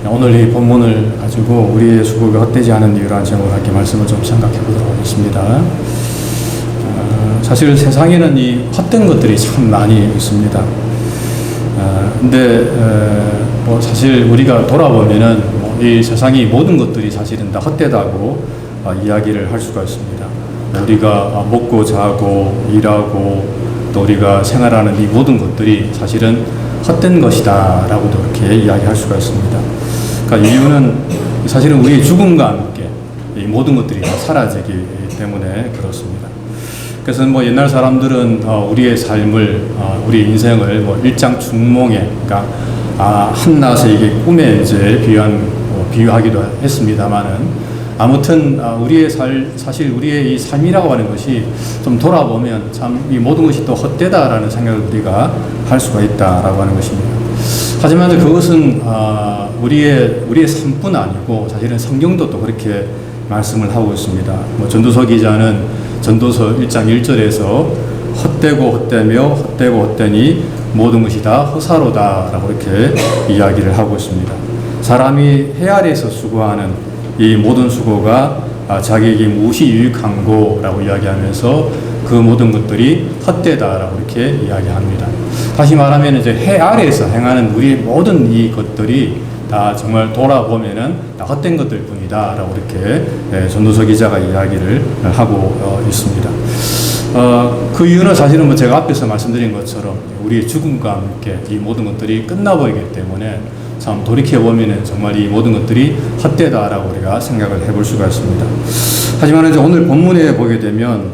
오늘 이 본문을 가지고 우리의 수고가 헛되지 않은 이유라는 제목으로 함께 말씀을 좀 생각해 보도록 하겠습니다. 사실 세상에는 이 헛된 것들이 참 많이 있습니다. 근데 사실 우리가 돌아보면은 이 세상의 모든 것들이 사실은 다 헛되다고 이야기를 할 수가 있습니다. 우리가 먹고 자고 일하고 또 우리가 생활하는 이 모든 것들이 사실은 헛된 것이다 라고도 이렇게 이야기할 수가 있습니다. 그러니까 이유는 사실은 우리의 죽음과 함께 이 모든 것들이 다 사라지기 때문에 그렇습니다. 그래서 옛날 사람들은 우리의 삶을 우리 인생을 일장중몽에, 그러니까 한낮에 이게 꿈에 이제 비유하기도 했습니다만은, 아무튼 사실 우리의 이 삶이라고 하는 것이 좀 돌아보면 참 이 모든 것이 또 헛되다라는 생각을 우리가 할 수가 있다라고 하는 것입니다. 하지만 그것은 우리의 삶뿐 아니고 사실은 성경도 또 그렇게 말씀을 하고 있습니다. 전도서 기자는 전도서 1장 1절에서 헛되고 헛되며 헛되고 헛되니 모든 것이 다 허사로다라고 이렇게 이야기를 하고 있습니다. 사람이 해 아래에서 수고하는 이 모든 수고가 자기에게 무엇이 유익한고라고 이야기하면서 그 모든 것들이 헛되다라고 이렇게 이야기합니다. 다시 말하면 이제 해 아래에서 행하는 우리의 모든 이 것들이 다 정말 돌아보면은 다 헛된 것들 뿐이다라고 이렇게 전도서 기자가 이야기를 하고 있습니다. 그 이유는 사실은 제가 앞에서 말씀드린 것처럼 우리의 죽음과 함께 이 모든 것들이 끝나버리기 때문에 참 돌이켜보면 정말 이 모든 것들이 헛되다라고 우리가 생각을 해볼 수가 있습니다. 하지만 이제 오늘 본문에 보게 되면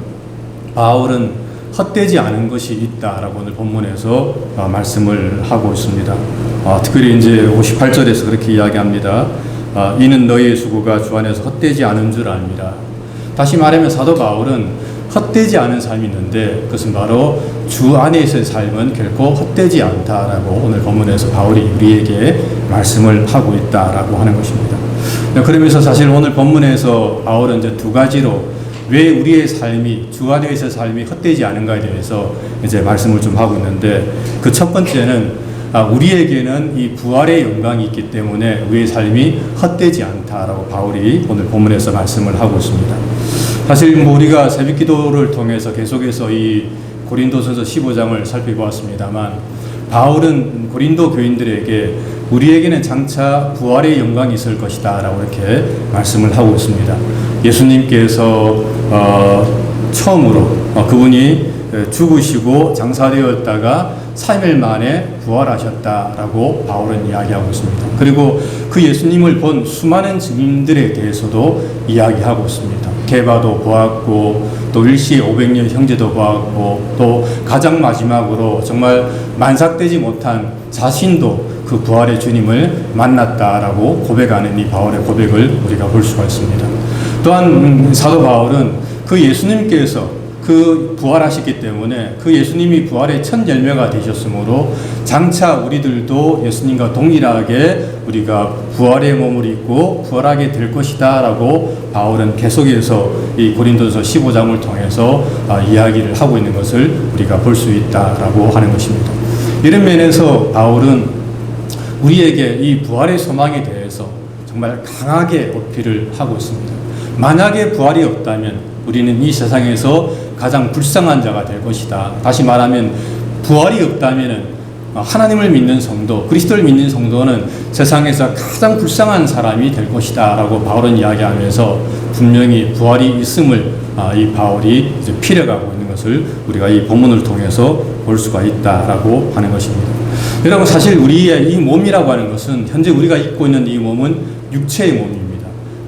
바울은 헛되지 않은 것이 있다라고 오늘 본문에서 말씀을 하고 있습니다. 특별히 이제 58절에서 그렇게 이야기합니다. 이는 너희의 수고가 주 안에서 헛되지 않은 줄 압니다. 다시 말하면 사도 바울은 헛되지 않은 삶이 있는데 그것은 바로 주 안에서의 삶은 결코 헛되지 않다라고 오늘 본문에서 바울이 우리에게 말씀을 하고 있다라고 하는 것입니다. 그러면서 사실 오늘 본문에서 바울은 이제 두 가지로 왜 우리의 삶이 주 안에서의 삶이 헛되지 않은가에 대해서 이제 말씀을 좀 하고 있는데, 그 첫 번째는 우리에게는 이 부활의 영광이 있기 때문에 우리의 삶이 헛되지 않다라고 바울이 오늘 본문에서 말씀을 하고 있습니다. 사실 우리가 새벽 기도를 통해서 계속해서 이 고린도전서 15장을 살펴보았습니다만, 바울은 고린도 교인들에게 우리에게는 장차 부활의 영광이 있을 것이다 라고 이렇게 말씀을 하고 있습니다. 예수님께서 처음으로 그분이 죽으시고 장사되었다가 3일 만에 부활하셨다라고 바울은 이야기하고 있습니다. 그리고 그 예수님을 본 수많은 증인들에 대해서도 이야기하고 있습니다. 게바도 보았고 또 일시 500년 형제도 보았고 또 가장 마지막으로 정말 만삭되지 못한 자신도 그 부활의 주님을 만났다라고 고백하는 이 바울의 고백을 우리가 볼 수가 있습니다. 또한 사도 바울은 그 예수님께서 그 부활하셨기 때문에 그 예수님이 부활의 첫 열매가 되셨으므로 장차 우리들도 예수님과 동일하게 우리가 부활의 몸을 입고 부활하게 될 것이다 라고 바울은 계속해서 이 고린도서 15장을 통해서 이야기를 하고 있는 것을 우리가 볼 수 있다라고 하는 것입니다. 이런 면에서 바울은 우리에게 이 부활의 소망에 대해서 정말 강하게 어필을 하고 있습니다. 만약에 부활이 없다면 우리는 이 세상에서 가장 불쌍한 자가 될 것이다. 다시 말하면 부활이 없다면 하나님을 믿는 성도, 그리스도를 믿는 성도는 세상에서 가장 불쌍한 사람이 될 것이다 라고 바울은 이야기하면서 분명히 부활이 있음을 이 바울이 이제 필요하고 있는 것을 우리가 이 본문을 통해서 볼 수가 있다라고 하는 것입니다. 여러분, 사실 우리의 이 몸이라고 하는 것은 현재 우리가 입고 있는 이 몸은 육체의 몸입니다.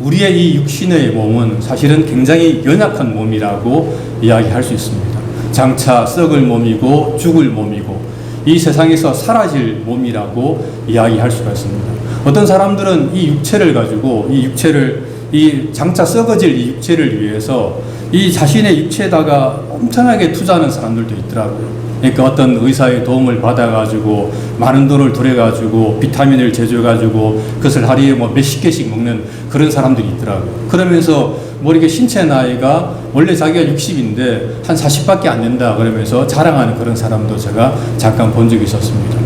우리의 이 육신의 몸은 사실은 굉장히 연약한 몸이라고 이야기할 수 있습니다. 장차 썩을 몸이고 죽을 몸이고 이 세상에서 사라질 몸이라고 이야기할 수가 있습니다. 어떤 사람들은 이 육체를 가지고 이 장차 썩어질 이 육체를 위해서 이 자신의 육체에다가 엄청나게 투자하는 사람들도 있더라고요. 그러니까 어떤 의사의 도움을 받아가지고 많은 돈을 들여가지고 비타민을 제조해가지고 그것을 하루에 몇십 개씩 먹는 그런 사람들이 있더라고요. 그러면서 이렇게 신체 나이가 원래 자기가 60인데 한 40밖에 안 된다 그러면서 자랑하는 그런 사람도 제가 잠깐 본 적이 있었습니다.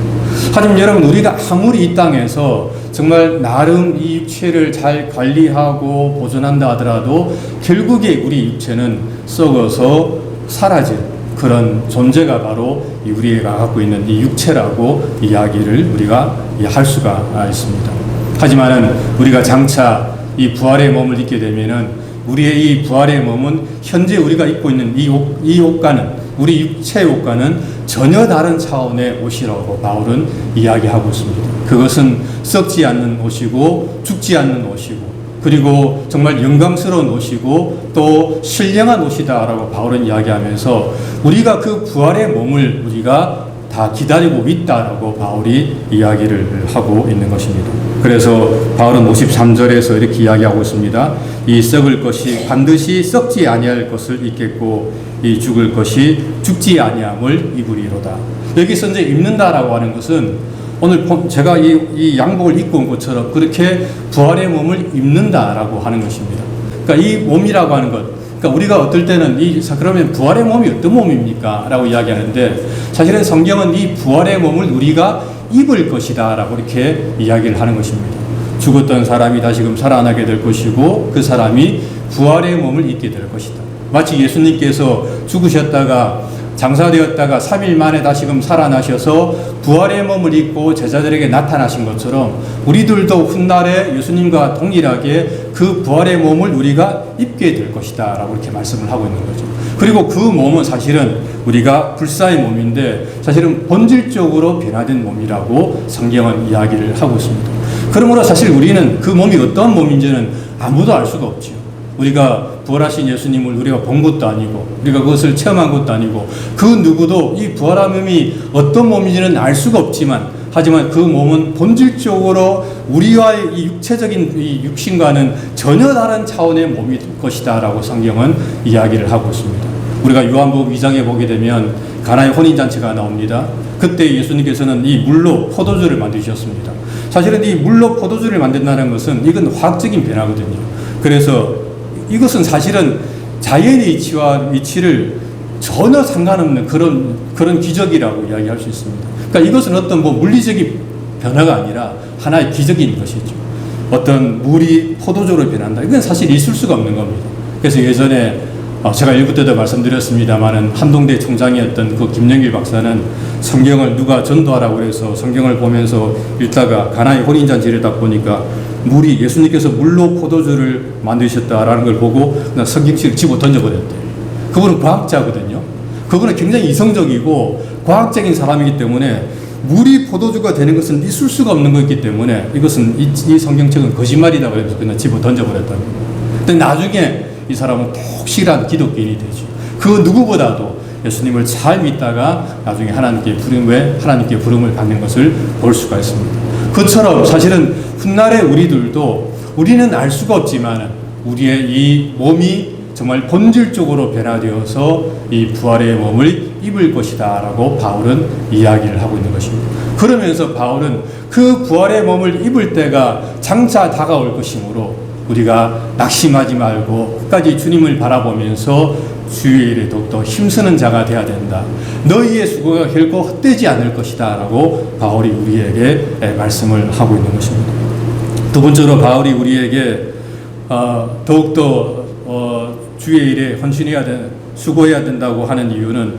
하지만 여러분, 우리가 아무리 이 땅에서 정말 나름 이 육체를 잘 관리하고 보존한다 하더라도 결국에 우리 육체는 썩어서 사라질 그런 존재가 바로 우리가 갖고 있는 이 육체라고 이야기를 우리가 할 수가 있습니다. 하지만은 우리가 장차 이 부활의 몸을 입게 되면은 우리의 이 부활의 몸은 현재 우리가 입고 있는 이 옷과는 우리 육체의 옷과는 전혀 다른 차원의 옷이라고 바울은 이야기하고 있습니다. 그것은 썩지 않는 옷이고 죽지 않는 옷이고 그리고 정말 영광스러운 옷이고 또 신령한 옷이다라고 바울은 이야기하면서 우리가 그 부활의 몸을 우리가 다 기다리고 있다라고 바울이 이야기를 하고 있는 것입니다. 그래서 바울은 53절에서 이렇게 이야기하고 있습니다. 이 썩을 것이 반드시 썩지 아니할 것을 입겠고 이 죽을 것이 죽지 아니함을 입으리로다. 여기서 이제 입는다라고 하는 것은 오늘 제가 이 양복을 입고 온 것처럼 그렇게 부활의 몸을 입는다라고 하는 것입니다. 그러니까 이 몸이라고 하는 것, 그러니까 우리가 어떨 때는 그러면 부활의 몸이 어떤 몸입니까? 라고 이야기하는데 사실은 성경은 이 부활의 몸을 우리가 입을 것이다 라고 이렇게 이야기를 하는 것입니다. 죽었던 사람이 다시금 살아나게 될 것이고 그 사람이 부활의 몸을 입게 될 것이다. 마치 예수님께서 죽으셨다가 장사되었다가 3일 만에 다시금 살아나셔서 부활의 몸을 입고 제자들에게 나타나신 것처럼 우리들도 훗날에 예수님과 동일하게 그 부활의 몸을 우리가 입게 될 것이다 라고 이렇게 말씀을 하고 있는 거죠. 그리고 그 몸은 사실은 우리가 불사의 몸인데 사실은 본질적으로 변화된 몸이라고 성경은 이야기를 하고 있습니다. 그러므로 사실 우리는 그 몸이 어떤 몸인지는 아무도 알 수가 없지요. 우리가 부활하신 예수님을 우리가 본 것도 아니고 우리가 그것을 체험한 것도 아니고 그 누구도 이 부활한 몸이 어떤 몸인지는 알 수가 없지만 하지만 그 몸은 본질적으로 우리와의 이 육체적인 이 육신과는 전혀 다른 차원의 몸일 것이다 라고 성경은 이야기를 하고 있습니다. 우리가 요한복음 2장에 보게 되면 가나의 혼인잔치가 나옵니다. 그때 예수님께서는 이 물로 포도주를 만드셨습니다. 사실은 이 물로 포도주를 만든다는 것은 이건 화학적인 변화거든요. 그래서 이것은 사실은 자연의 이치를 전혀 상관없는 그런 기적이라고 이야기할 수 있습니다. 그러니까 이것은 어떤 물리적인 변화가 아니라 하나의 기적인 것이죠. 어떤 물이 포도주로 변한다. 이건 사실 있을 수가 없는 겁니다. 그래서 예전에 제가 일부 때도 말씀드렸습니다만은 한동대 총장이었던 그 김영길 박사는 성경을 누가 전도하라고 해서 성경을 보면서 읽다가 가나의 혼인잔치를 딱 보니까 물이 예수님께서 물로 포도주를 만드셨다라는 걸 보고 그냥 성경책을 집어 던져버렸대요. 그분은 과학자거든요. 그분은 굉장히 이성적이고 과학적인 사람이기 때문에 물이 포도주가 되는 것은 있을 수가 없는 것이기 때문에 이것은 이 성경책은 거짓말이다 그래서 그냥 집어 던져버렸다는 거예요. 근데 나중에 이 사람은 독실한 기독교인이 되죠. 그 누구보다도 예수님을 잘 믿다가 나중에 하나님께 부름을 받는 것을 볼 수가 있습니다. 그처럼 사실은 훗날에 우리는 알 수가 없지만 우리의 이 몸이 정말 본질적으로 변화되어서 이 부활의 몸을 입을 것이다 라고 바울은 이야기를 하고 있는 것입니다. 그러면서 바울은 그 부활의 몸을 입을 때가 장차 다가올 것이므로 우리가 낙심하지 말고 끝까지 주님을 바라보면서 주의 일에 더욱더 힘쓰는 자가 되어야 된다. 너희의 수고가 결코 헛되지 않을 것이다 라고 바울이 우리에게 말씀을 하고 있는 것입니다. 두 번째로 바울이 우리에게 더욱더 주의 일에 수고해야 된다고 하는 이유는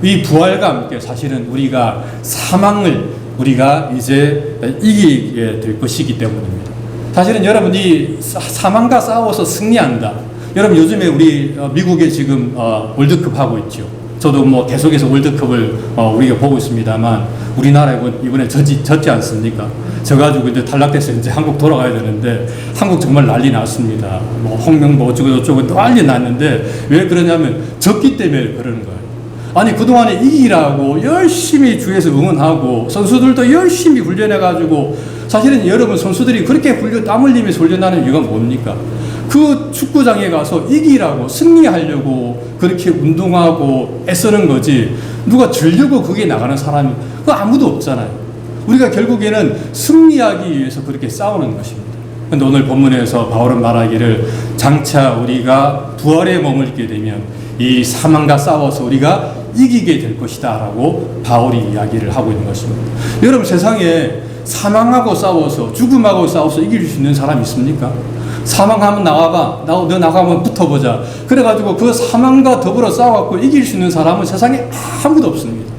이 부활과 함께 사실은 우리가 사망을 우리가 이제 이기게 될 것이기 때문입니다. 사실은 여러분이 사망과 싸워서 승리한다. 여러분 요즘에 우리 미국에 지금 월드컵 하고 있죠. 저도 계속해서 월드컵을 우리가 보고 있습니다만 우리나라 이번에 졌지 않습니까? 져가지고 이제 탈락돼서 이제 한국 돌아가야 되는데 한국 정말 난리 났습니다. 홍명 어쩌고 저쩌고 난리 났는데 왜 그러냐면 졌기 때문에 그러는 거예요. 아니 그동안에 이기라고 열심히 주위에서 응원하고 선수들도 열심히 훈련해가지고 사실은 여러분 선수들이 그렇게 땀 흘리면서 훈련하는 이유가 뭡니까? 그 축구장에 가서 이기라고 승리하려고 그렇게 운동하고 애쓰는 거지 누가 지려고 거기에 나가는 사람이 그거 아무도 없잖아요. 우리가 결국에는 승리하기 위해서 그렇게 싸우는 것입니다. 그런데 오늘 본문에서 바울은 말하기를 장차 우리가 부활의 몸을 입게 되면 이 사망과 싸워서 우리가 이기게 될 것이다 라고 바울이 이야기를 하고 있는 것입니다. 여러분 세상에 사망하고 싸워서, 죽음하고 싸워서 이길 수 있는 사람이 있습니까? 사망하면 나와봐. 너 나가면 붙어보자. 그래가지고 그 사망과 더불어 싸워갖고 이길 수 있는 사람은 세상에 아무도 없습니다.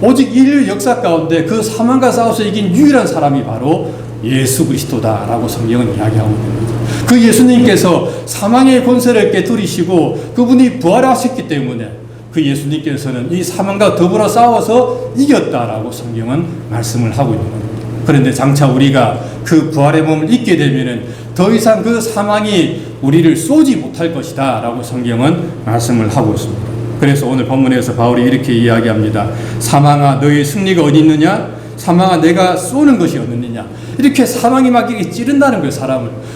오직 인류 역사 가운데 그 사망과 싸워서 이긴 유일한 사람이 바로 예수 그리스도다라고 성경은 이야기하고 있는 거죠. 그 예수님께서 사망의 권세를 깨뜨리시고 그분이 부활하셨기 때문에 그 예수님께서는 이 사망과 더불어 싸워서 이겼다라고 성경은 말씀을 하고 있는 겁니다. 그런데 장차 우리가 그 부활의 몸을 입게 되면은 더 이상 그 사망이 우리를 쏘지 못할 것이다 라고 성경은 말씀을 하고 있습니다. 그래서 오늘 본문에서 바울이 이렇게 이야기합니다. 사망아 너의 승리가 어디 있느냐? 사망아 내가 쏘는 것이 어느냐? 이렇게 사망이 막 이렇게 찌른다는 거예요.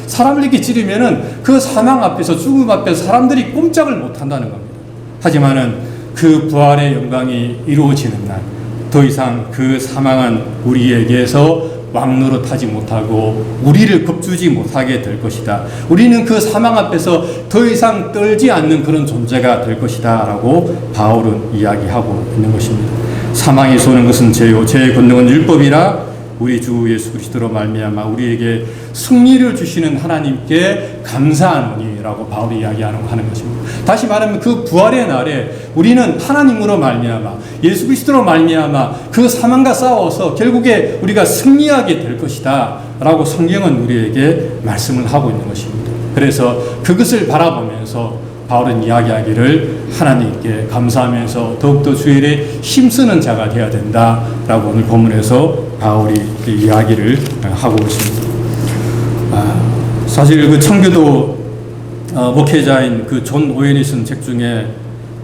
사람을 이렇게 찌르면은 그 사망 앞에서, 죽음 앞에서 사람들이 꼼짝을 못 한다는 겁니다. 하지만은 그 부활의 영광이 이루어지는 날 더 이상 그 사망은 우리에게서 왕노릇하지 못하고 우리를 겁주지 못하게 될 것이다. 우리는 그 사망 앞에서 더 이상 떨지 않는 그런 존재가 될 것이다 라고 바울은 이야기하고 있는 것입니다. 사망이 쏘는 것은 죄요 죄의 권능은 율법이라 우리 주 예수 그리스도로 말미암아 우리에게 승리를 주시는 하나님께 감사하노니라고 바울이 이야기하는 것입니다. 다시 말하면 그 부활의 날에 우리는 하나님으로 말미암아 예수 그리스도로 말미암아 그 사망과 싸워서 결국에 우리가 승리하게 될 것이다 라고 성경은 우리에게 말씀을 하고 있는 것입니다. 그래서 그것을 바라보면서 바울은 이야기하기를 하나님께 감사하면서 더욱더 주의 일에 힘쓰는 자가 되어야 된다라고 오늘 본문에서 바울이 이야기를 하고 있습니다. 사실 그 청교도 목회자인 그 존 오웬이 쓴 책 중에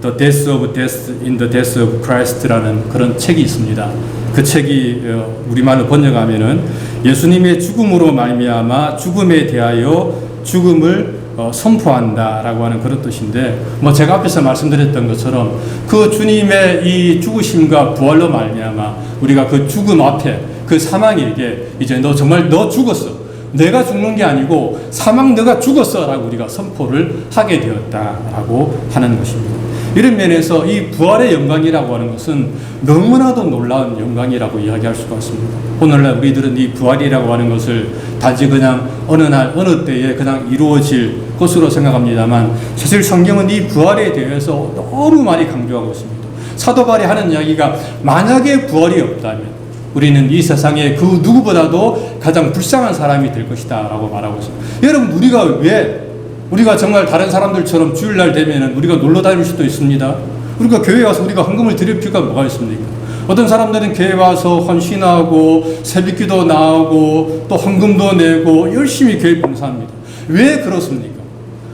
The Death of Death in the Death of Christ라는 그런 책이 있습니다. 그 책이 우리말로 번역하면은 예수님의 죽음으로 말미암아 죽음에 대하여 죽음을 선포한다라고 하는 그런 뜻인데, 제가 앞에서 말씀드렸던 것처럼 그 주님의 이 죽으심과 부활로 말미암아 우리가 그 죽음 앞에 그 사망에게 이제 너 정말 너 죽었어, 내가 죽는 게 아니고 사망 너가 죽었어 라고 우리가 선포를 하게 되었다라고 하는 것입니다. 이런 면에서 이 부활의 영광이라고 하는 것은 너무나도 놀라운 영광이라고 이야기할 수가 있습니다. 오늘날 우리들은 이 부활이라고 하는 것을 단지 그냥 어느 날 어느 때에 그냥 이루어질 것으로 생각합니다만, 사실 성경은 이 부활에 대해서 너무 많이 강조하고 있습니다. 사도 바울이 하는 이야기가 만약에 부활이 없다면 우리는 이 세상에 그 누구보다도 가장 불쌍한 사람이 될 것이다 라고 말하고 있습니다. 여러분, 우리가 정말 다른 사람들처럼 주일날 되면은 우리가 놀러 다닐 수도 있습니다. 우리가 교회 와서 우리가 헌금을 드릴 필요가 뭐가 있습니까? 어떤 사람들은 교회 와서 헌신하고 새벽기도 나오고 또 헌금도 내고 열심히 교회 봉사합니다. 왜 그렇습니까?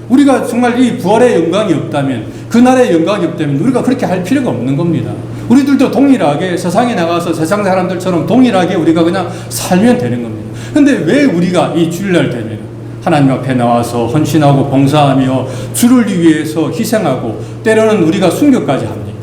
우리가 정말 이 부활의 영광이 없다면, 그날의 영광이 없다면 우리가 그렇게 할 필요가 없는 겁니다. 우리들도 동일하게 세상에 나가서 세상 사람들처럼 동일하게 우리가 그냥 살면 되는 겁니다. 근데 왜 우리가 이 주일날 되면 하나님 앞에 나와서 헌신하고 봉사하며 주를 위해서 희생하고 때로는 우리가 순교까지 합니까?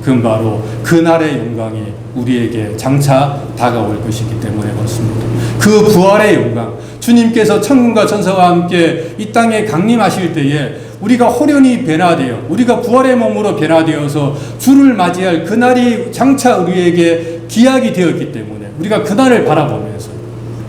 그건 바로 그날의 영광이 우리에게 장차 다가올 것이기 때문에 그렇습니다. 그 부활의 영광, 주님께서 천군과 천사와 함께 이 땅에 강림하실 때에 우리가 호련히 변화되어, 우리가 부활의 몸으로 변화되어서 주를 맞이할 그날이 장차 우리에게 기약이 되었기 때문에 우리가 그날을 바라보면서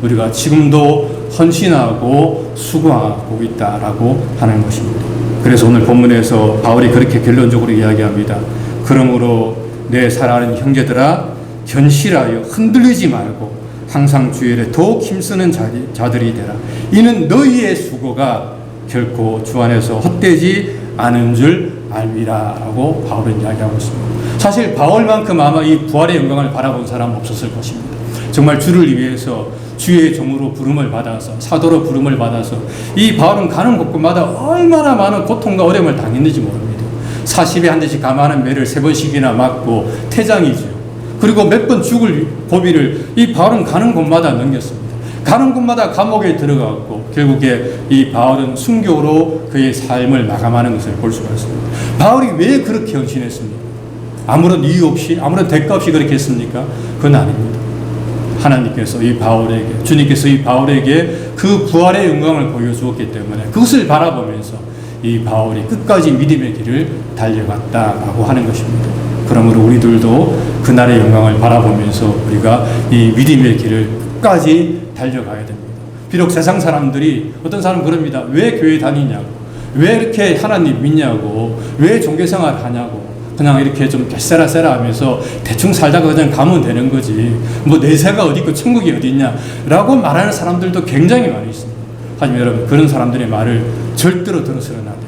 우리가 지금도 헌신하고 수고하고 있다라고 하는 것입니다. 그래서 오늘 본문에서 바울이 그렇게 결론적으로 이야기합니다. 그러므로 내 사랑하는 형제들아, 견실하여 흔들리지 말고 항상 주일에 더욱 힘쓰는 자들이 되라. 이는 너희의 수고가 결코 주 안에서 헛되지 않은 줄 알미라 라고 바울은 이야기하고 있습니다. 사실 바울만큼 아마 이 부활의 영광을 바라본 사람은 없었을 것입니다. 정말 주를 위해서 주의 종으로 부름을 받아서, 사도로 부름을 받아서 이 바울은 가는 곳곳마다 얼마나 많은 고통과 어려움을 당했는지 모릅니다. 40에 한 대씩 감하는 매를 3번씩이나 맞고 퇴장이죠. 그리고 몇 번 죽을 고비를 이 바울은 가는 곳마다 넘겼습니다. 가는 곳마다 감옥에 들어갔고 결국에 이 바울은 순교로 그의 삶을 마감하는 것을 볼 수가 있습니다. 바울이 왜 그렇게 헌신했습니까? 아무런 이유 없이, 아무런 대가 없이 그렇게 했습니까? 그건 아닙니다. 하나님께서 이 바울에게, 주님께서 이 바울에게 그 부활의 영광을 보여주었기 때문에 그것을 바라보면서 이 바울이 끝까지 믿음의 길을 달려갔다라고 하는 것입니다. 그러므로 우리들도 그날의 영광을 바라보면서 우리가 이 믿음의 길을 끝까지 달려가야 됩니다. 비록 세상 사람들이 어떤 사람은 그럽니다. 왜 교회 다니냐고, 왜 이렇게 하나님 믿냐고, 왜 종교생활 하냐고, 그냥 이렇게 좀 개세라세라 하면서 대충 살다가 그냥 가면 되는 거지, 뭐 내세가 어디 있고 천국이 어디 있냐라고 말하는 사람들도 굉장히 많이 있습니다. 하지만 여러분, 그런 사람들의 말을 절대로 들어서는 안 됩니다.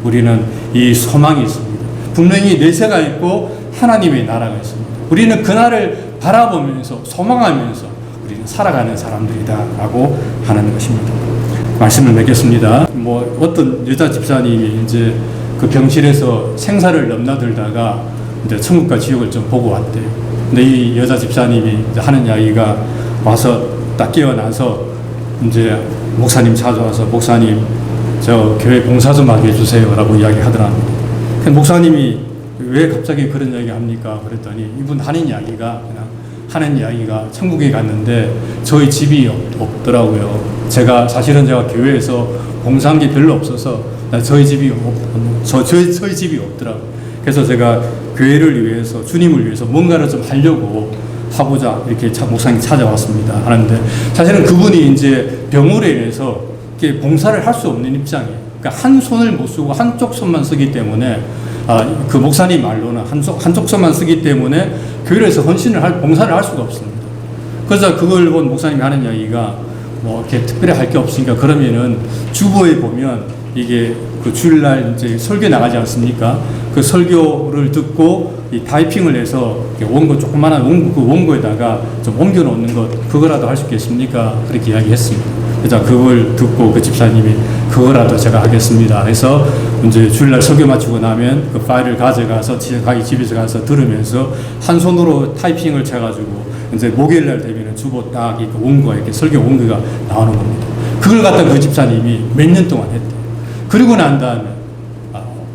우리는 이 소망이 있습니다. 분명히 내세가 있고 하나님의 나라가 있습니다. 우리는 그날을 바라보면서 소망하면서 우리는 살아가는 사람들이다라고 하는 것입니다. 말씀을 맺겠습니다. 뭐 어떤 여자 집사님이 이제 그 병실에서 생사를 넘나들다가 이제 천국과 지옥을 좀 보고 왔대요. 근데 이 여자 집사님이 이제 하는 이야기가, 와서 딱 깨어나서 이제 목사님 찾아와서, 목사님 저 교회 봉사 좀 하게 해주세요라고 이야기하더랍니다. 목사님이 왜 갑자기 그런 이야기 합니까? 그랬더니 이분 하는 이야기가, 그냥 하는 이야기가, 천국에 갔는데 저희 집이 없더라고요. 사실은 제가 교회에서 봉사한 게 별로 없어서 저희 집이 없더라고요. 그래서 제가 교회를 위해서, 주님을 위해서 뭔가를 좀 하려고 하고자 이렇게 목사님 찾아왔습니다 하는데, 사실은 그분이 이제 병으로 인해서 이렇게 봉사를 할 수 없는 입장이에요. 그러니까 한 손을 못 쓰고 한쪽 손만 쓰기 때문에, 그 목사님 말로는 한쪽 손만 쓰기 때문에 교회에서 봉사를 할 수가 없습니다. 그래서 그걸 본 목사님이 하는 이야기가, 뭐 이렇게 특별히 할 게 없으니까 그러면은 주보에 보면 이게 그 주일날 이제 설교 나가지 않습니까? 그 설교를 듣고 이 타이핑을 해서 원고, 조그마한 원고에다가 좀 옮겨 놓는 것, 그거라도 할 수 있겠습니까? 그렇게 이야기했습니다. 그래서 그걸 듣고 그 집사님이 그거라도 제가 하겠습니다 해서 이제 주일날 설교 마치고 나면 그 파일을 가져가서 자기 집에서 가서 들으면서 한 손으로 타이핑을 쳐가지고 이제 목요일날 되면 주보 딱 이렇게 원고가, 이렇게 설교 원고가 나오는 겁니다. 그걸 갖다 그 집사님이 몇 년 동안 했대요. 그리고 난 다음에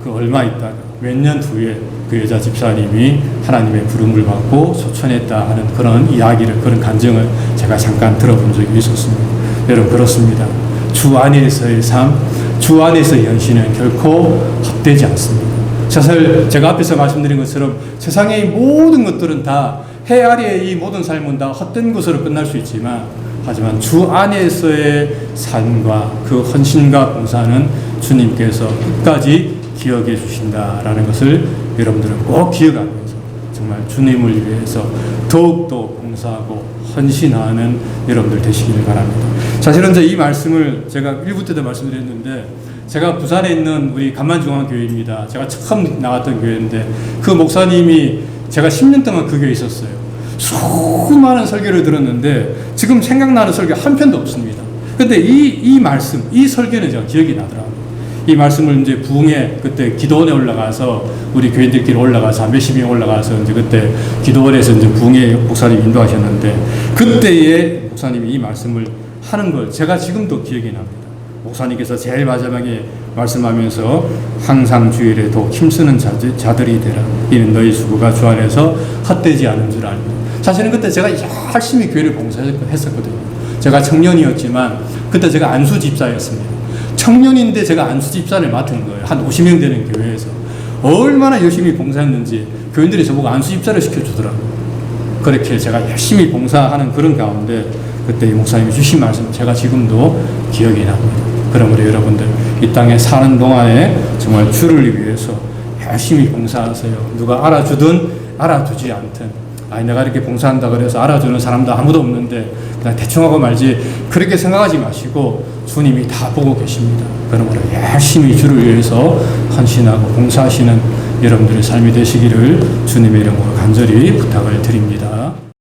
그 얼마 있다가 몇 년 후에 그 여자 집사님이 하나님의 부름을 받고 소천했다 하는 그런 이야기를, 그런 간증을 제가 잠깐 들어본 적이 있었습니다. 여러분, 그렇습니다. 주 안에서의 삶, 주 안에서의 현실은 결코 헛되지 않습니다. 사실 제가 앞에서 말씀드린 것처럼 세상의 모든 것들은 다, 해 아래의 이 모든 삶은 다 헛된 것으로 끝날 수 있지만, 하지만 주 안에서의 삶과 그 헌신과 봉사는 주님께서 끝까지 기억해 주신다라는 것을 여러분들은 꼭 기억하면서 정말 주님을 위해서 더욱더 봉사하고 헌신하는 여러분들 되시기를 바랍니다. 사실은 이제 이 말씀을 제가 1부 때도 말씀드렸는데, 제가 부산에 있는 우리 감만중앙교회입니다. 제가 처음 나왔던 교회인데, 그 목사님이, 제가 10년 동안 그 교회에 있었어요. 수많은 설교를 들었는데 지금 생각나는 설교 한 편도 없습니다. 근데 이 말씀, 이 설교는 제가 기억이 나더라고요. 이 말씀을 이제 부흥회 그때 기도원에 올라가서, 우리 교인들끼리 올라가서 몇십 명 올라가서 이제 그때 기도원에서 이제 부흥회 목사님 인도하셨는데, 그때의 목사님이 이 말씀을 하는 걸 제가 지금도 기억이 납니다. 목사님께서 제일 마지막에 말씀하면서, 항상 주일에 더욱 힘쓰는 자들이 되라. 이는 너희 수고가 주 안에서 헛되지 않은 줄 알고. 사실은 그때 제가 열심히 교회를 봉사했었거든요. 제가 청년이었지만 그때 제가 안수 집사였습니다. 청년인데 제가 안수 집사를 맡은 거예요. 한 50명 되는 교회에서. 얼마나 열심히 봉사했는지 교인들이 저보고 안수 집사를 시켜주더라고요. 그렇게 제가 열심히 봉사하는 그런 가운데 그때 이 목사님이 주신 말씀, 제가 지금도 기억이 납니다. 그러므로 여러분들, 이 땅에 사는 동안에 정말 주를 위해서 열심히 봉사하세요. 누가 알아주든 알아주지 않든, 내가 이렇게 봉사한다 그래서 알아주는 사람도 아무도 없는데 그냥 대충 하고 말지, 그렇게 생각하지 마시고 주님이 다 보고 계십니다. 그러므로 열심히 주를 위해서 헌신하고 봉사하시는 여러분들의 삶이 되시기를 주님의 이름으로 간절히 부탁을 드립니다.